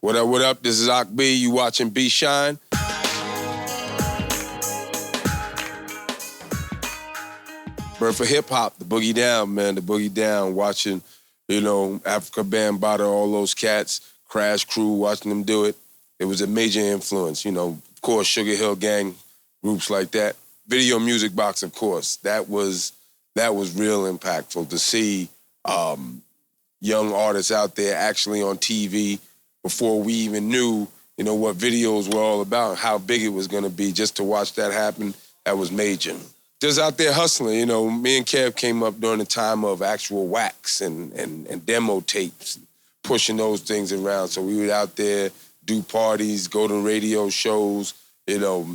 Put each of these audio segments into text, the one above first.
What up, what up? This is Ak B. You watching B Shine? Birth of hip hop, the Boogie Down, man, the Boogie Down. Watching, Africa Bambaataa, all those cats, Crash Crew, watching them do it. It was a major influence. Of course, Sugar Hill Gang, groups like that. Video Music Box, of course. That was real impactful to see young artists out there actually on TV before we even knew, what videos were all about, how big it was going to be. Just to watch that happen, that was major. Just out there hustling, me and Kev came up during the time of actual wax and demo tapes, pushing those things around. So we would out there do parties, go to radio shows, hit up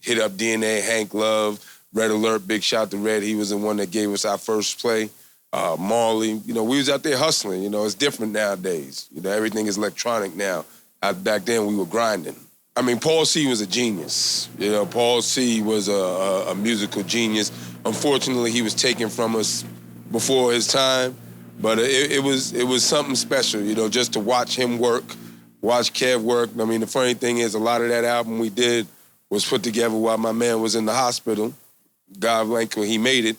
DNA, Hank Love, Red Alert, big shout to Red. He was the one that gave us our first play. Marley, we was out there hustling. It's different nowadays. Everything is electronic now. Back then, we were grinding. I mean, Paul C was a genius. Paul C was a musical genius. Unfortunately, he was taken from us before his time, but it was something special, just to watch him work, watch Kev work. I mean, the funny thing is, a lot of that album we did was put together while my man was in the hospital. God bless him, he made it.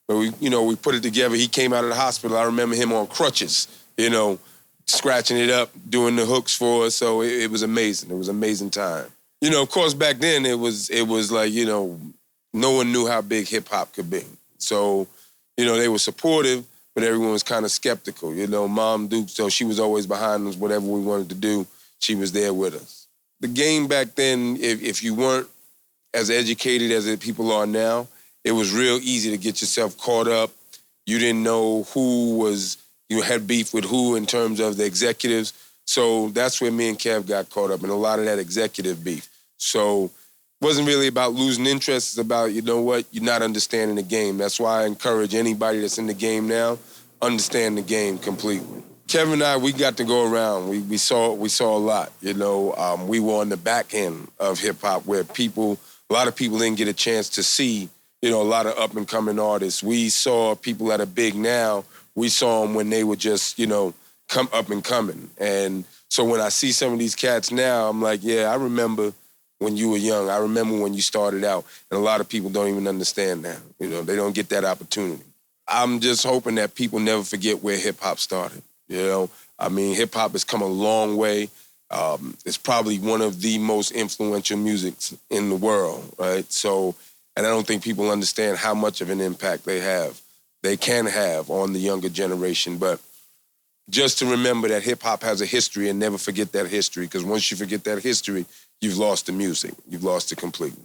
But we put it together. He came out of the hospital. I remember him on crutches, scratching it up, doing the hooks for us. So it was amazing. It was an amazing time. Of course, back then it was like, no one knew how big hip hop could be. So, they were supportive, but everyone was kind of skeptical. Mom Duke, so she was always behind us, whatever we wanted to do, she was there with us. The game back then, if you weren't as educated as people are now, it was real easy to get yourself caught up. You didn't know you had beef with who in terms of the executives. So that's where me and Kev got caught up in a lot of that executive beef. So it wasn't really about losing interest. It's about, you're not understanding the game. That's why I encourage anybody that's in the game now, understand the game completely. Kevin and I, we got to go around. We saw a lot. We were on the back end of hip hop where a lot of people didn't get a chance to see, a lot of up-and-coming artists. We saw people that are big now. We saw them when they were just, come up and coming. And so when I see some of these cats now, I'm like, yeah, I remember when you were young. I remember when you started out. And a lot of people don't even understand that. They don't get that opportunity. I'm just hoping that people never forget where hip-hop started. I mean, hip-hop has come a long way. It's probably one of the most influential musics in the world, right? So, and I don't think people understand how much of an impact they can have on the younger generation. But just to remember that hip-hop has a history and never forget that history, because once you forget that history, you've lost the music. You've lost it completely.